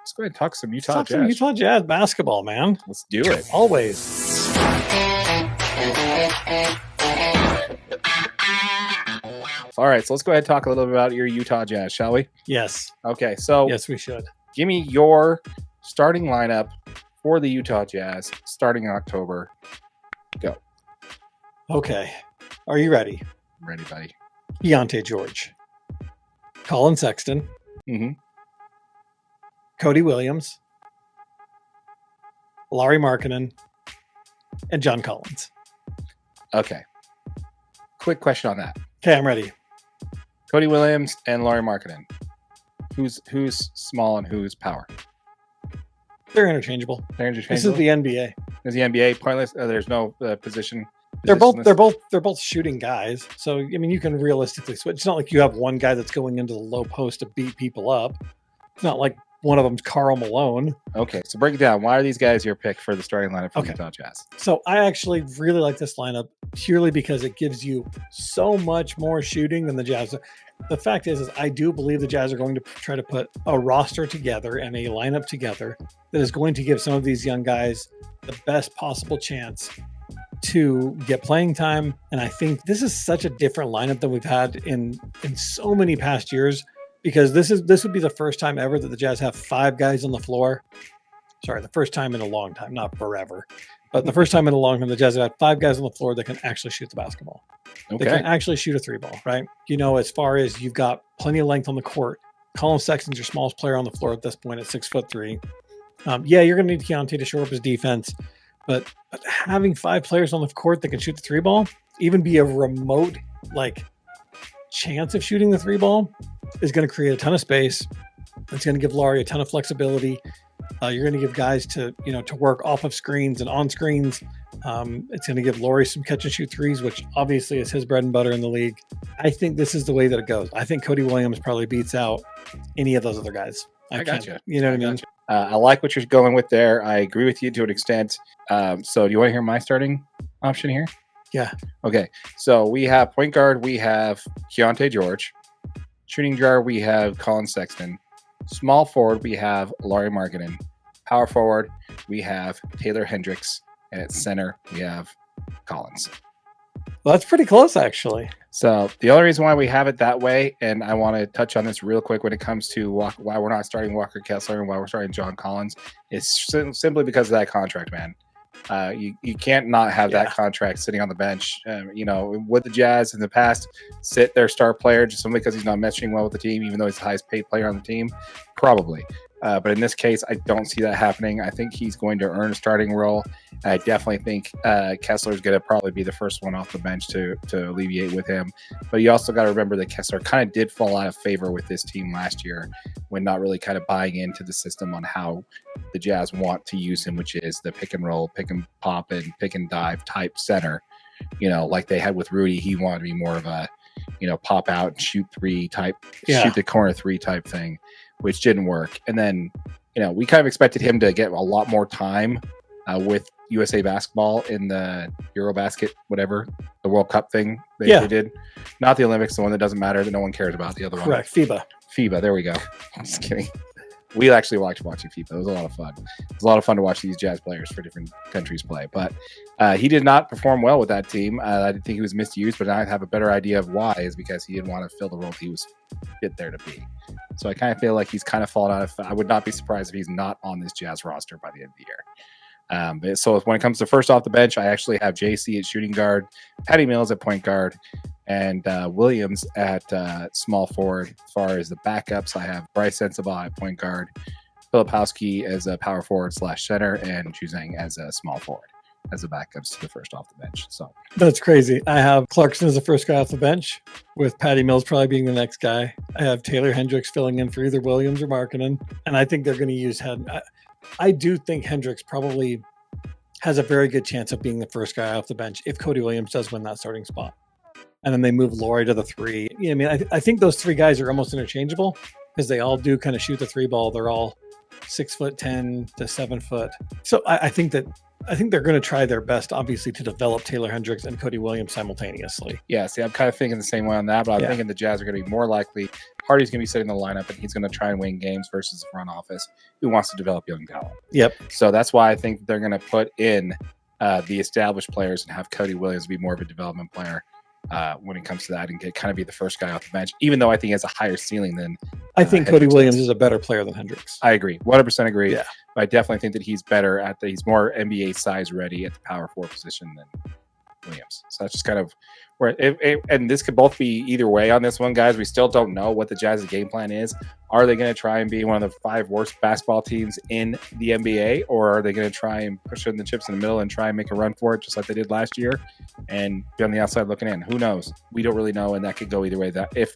Let's go ahead and talk some Let's Utah talk Jazz. some Utah Jazz basketball, man. Let's do it. Always. All right, so let's go ahead and talk a little bit about your Utah Jazz, shall we? Yes. Okay, so Yes, we should. give me your starting lineup for the Utah Jazz starting in October. Go. Okay. Are you ready? I'm ready, buddy. Keontae George, Colin Sexton, Mm-hmm. Cody Williams, Lauri Markkanen, and John Collins. Okay. Quick question on that. Okay, I'm ready. Cody Williams and Lauri Markkanen. Who's small and who's power? They're interchangeable. They're interchangeable. This is the NBA. Is the NBA pointless? There's no position. They're positionless? both shooting guys. So I mean, you can realistically switch. It's not like you have one guy that's going into the low post to beat people up. It's not like one of them's Karl Malone. Okay, so break it down. Why are these guys your pick for the starting lineup for Okay. Utah Jazz? So I actually really like this lineup purely because it gives you so much more shooting than the Jazz. The fact is I do believe the Jazz are going to try to put a roster together and a lineup together that is going to give some of these young guys the best possible chance to get playing time. And I think this is such a different lineup than we've had in so many past years, because this would be the first time ever that the Jazz have 5 guys on the floor. Sorry, the first time in a long time, not forever, but the first time in a long time the Jazz have 5 guys on the floor that can actually shoot the basketball. Okay. They can actually shoot a 3-ball, right? You know, as far as you've got plenty of length on the court. Colin Sexton's your smallest player on the floor at this point at 6'3". Yeah, you're going to need Keontae to shore up his defense, but having 5 players on the court that can shoot the 3-ball, even be a remote chance of shooting the 3-ball, is going to create a ton of space. It's going to give Lauri a ton of flexibility. You're going to give guys to work off of screens and on screens. It's going to give Lauri some catch and shoot threes, which obviously is his bread and butter in the league. I think this is the way that it goes. I think Cody Williams probably beats out any of those other guys. I got you. You know what I mean? I like what you're going with there. I agree with you to an extent. So do you want to hear my starting option here? Yeah. Okay. So we have point guard. We have Keontae George. Shooting guard, we have Colin Sexton. Small forward, we have Lauri Markkanen. Power forward, we have Taylor Hendricks. And at center, we have Collins. Well, that's pretty close, actually. So the only reason why we have it that way, and I want to touch on this real quick when it comes to why we're not starting Walker Kessler and why we're starting John Collins, is simply because of that contract, man. You can't not have that contract sitting on the bench. Would the Jazz in the past sit their star player just simply because he's not meshing well with the team, even though he's the highest paid player on the team? Probably. But in this case, I don't see that happening. I think he's going to earn a starting role. I definitely think Kessler is going to probably be the first one off the bench to alleviate with him. But you also got to remember that Kessler kind of did fall out of favor with this team last year when not really kind of buying into the system on how the Jazz want to use him, which is the pick and roll, pick and pop, and pick and dive type center. Like they had with Rudy, he wanted to be more of a, pop out and shoot 3 type, shoot the corner 3 type thing, which didn't work. And then, we kind of expected him to get a lot more time with USA basketball in the Eurobasket, whatever, the World Cup thing they did. Not the Olympics, the one that doesn't matter, that no one cares about, the other one. Correct, FIBA, there we go. I'm just kidding. We actually watching FIBA. It was a lot of fun. It was a lot of fun to watch these Jazz players for different countries play. But he did not perform well with that team. I didn't think he was misused, but I have a better idea of why, is because he didn't want to fill the role he was fit there to be. So I kind of feel like he's kind of fallen out of. I would not be surprised if he's not on this Jazz roster by the end of the year. So when it comes to first off the bench, I actually have JC at shooting guard, Patty Mills at point guard, and Williams at small forward. As far as the backups, I have Bryce Sensabaugh at point guard, Filipowski as a power forward / center, and Juzang as a small forward as the backups to the first off the bench. So that's crazy. I have Clarkson as the first guy off the bench, with Patty Mills probably being the next guy. I have Taylor Hendricks filling in for either Williams or Markkanen, and I think they're going to use I do think Hendricks probably has a very good chance of being the first guy off the bench if Cody Williams does win that starting spot. And then they move Lauri to the 3. I think those 3 guys are almost interchangeable because they all do kind of shoot the 3-ball. They're all 6'10" to 7 foot. So I think they're going to try their best, obviously, to develop Taylor Hendricks and Cody Williams simultaneously. Yeah, see, I'm kind of thinking the same way on that, but I'm thinking the Jazz are going to be more likely Hardy's going to be setting the lineup, and he's going to try and win games versus the front office who wants to develop young talent. Yep. So that's why I think they're going to put in the established players and have Cody Williams be more of a development player when it comes to that, and kind of be the first guy off the bench, even though I think he has a higher ceiling than I think Cody Williams is a better player than Hendricks. I agree. 100% agree. Yeah. But I definitely think that he's better he's more NBA size ready at the power forward position than Williams. So that's just kind of where and this could both be either way on this one, guys. We still don't know what the Jazz's game plan is. Are they going to try and be one of the 5 worst basketball teams in the NBA, or are they going to try and push in the chips in the middle and try and make a run for it just like they did last year and be on the outside looking in? Who knows? We don't really know, and that could go either way. That if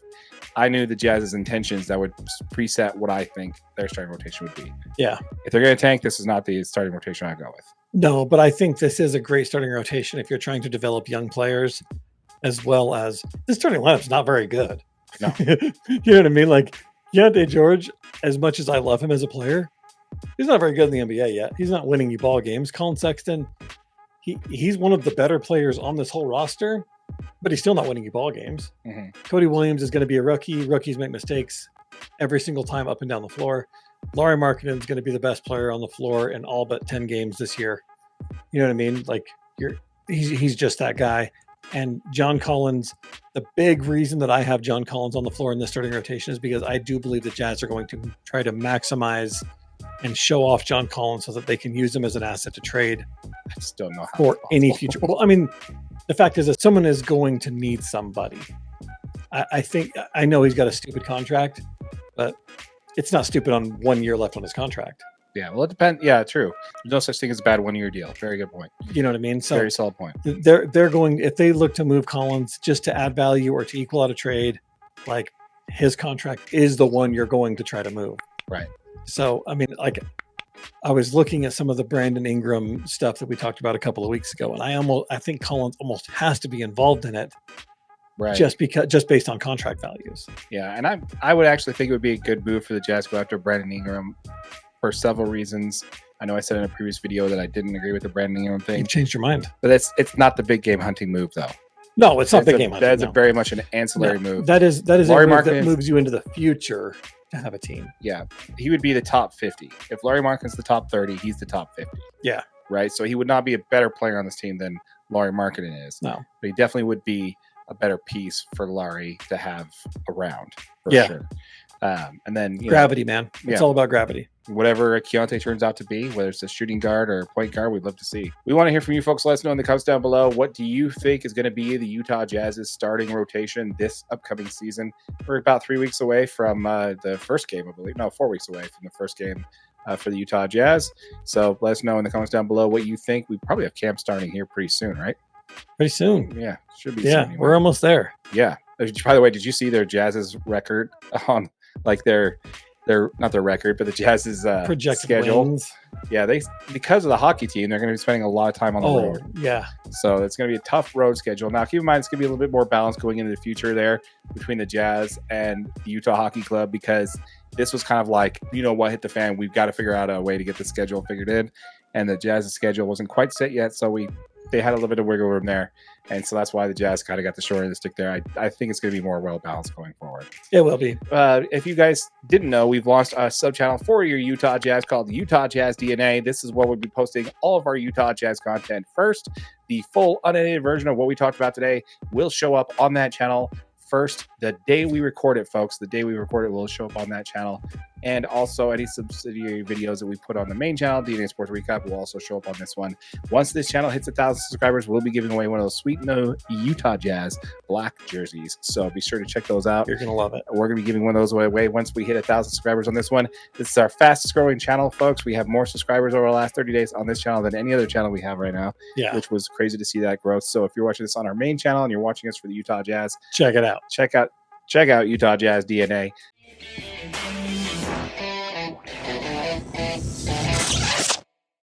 I knew the Jazz's intentions, that would preset what I think their starting rotation would be. Yeah. If they're going to tank, this is not the starting rotation I'd go with. No, but I think this is a great starting rotation if you're trying to develop young players, as well as the starting lineup's not very good. No. You know what I mean? Like Keontae George, as much as I love him as a player, he's not very good in the NBA yet. He's not winning you ball games. Colin Sexton, he's one of the better players on this whole roster, but he's still not winning you ball games. Mm-hmm. Cody Williams is going to be a rookie. Rookies make mistakes every single time up and down the floor. Lauri Markkanen is going to be the best player on the floor in all but 10 games this year. You know what I mean? Like he's just that guy. And John Collins, the big reason that I have John Collins on the floor in this starting rotation is because I do believe the Jazz are going to try to maximize and show off John Collins so that they can use him as an asset to trade. I just don't know how for any future. Well, I mean, the fact is that someone is going to need somebody. I know he's got a stupid contract, but it's not stupid on 1 year left on his contract. Yeah, well, it depends. Yeah, true. There's no such thing as a bad 1 year deal. Very good point. You know what I mean? So very solid point. They're going, if they look to move Collins just to add value or to equal out a trade, like his contract is the one you're going to try to move. Right. So, I mean, like I was looking at some of the Brandon Ingram stuff that we talked about a couple of weeks ago, and I think Collins almost has to be involved in it. Right. Just based on contract values. Yeah. And I would actually think it would be a good move for the Jazz to go after Brandon Ingram for several reasons. I know I said in a previous video that I didn't agree with the Brandon Ingram thing. You changed your mind. But it's not the big game hunting move, though. No, it's not big game hunting. That's very much an ancillary move. That is Lauri a move Markkanen that moves you into the future to have a team. Yeah. He would be the top 50. If Lauri Markkanen's the top 30, he's the top 50. Yeah. Right? So he would not be a better player on this team than Lauri Markkanen is. No. But he definitely would be a better piece for Lauri to have around. For sure. And then gravity, man. It's all about gravity. Whatever Keontae turns out to be, whether it's a shooting guard or a point guard, we'd love to see. We want to hear from you folks. Let us know in the comments down below. What do you think is going to be the Utah Jazz's starting rotation this upcoming season? We're about 3 weeks away from the first game, I believe. No, 4 weeks away from the first game for the Utah Jazz. So let us know in the comments down below what you think. We probably have camp starting here pretty soon, right? Pretty soon. Yeah, should be. Yeah, soon anyway. We're almost there. Yeah. By the way, did you see their Jazz's record on their not their record, but the Jazz's projected schedule? Wins. Yeah, because of the hockey team, they're going to be spending a lot of time on the road. Yeah. So it's going to be a tough road schedule. Now, keep in mind, it's going to be a little bit more balanced going into the future there between the Jazz and the Utah Hockey Club, because this was kind of like, you know what, hit the fan. We've got to figure out a way to get the schedule figured in. And the Jazz's schedule wasn't quite set yet, so they had a little bit of wiggle room there. And so that's why the Jazz kind of got the short end of the stick there. I think it's going to be more well-balanced going forward. It will be. If you guys didn't know, we've launched a sub-channel for your Utah Jazz called Utah Jazz DNA. This is where we'll be posting all of our Utah Jazz content first. The full unedited version of what we talked about today will show up on that channel first the day we record it, folks. The day we record it will show up on that channel. And also any subsidiary videos that we put on the main channel, DNA Sports Recap, will also show up on this one. Once this channel hits 1,000 subscribers, we'll be giving away one of those sweet new Utah Jazz black jerseys. So be sure to check those out. You're going to love it. We're going to be giving one of those away once we hit 1,000 subscribers on this one. This is our fastest growing channel, folks. We have more subscribers over the last 30 days on this channel than any other channel we have right now, which was crazy to see that growth. So if you're watching this on our main channel and you're watching us for the Utah Jazz, check it out. Check out Utah Jazz DNA.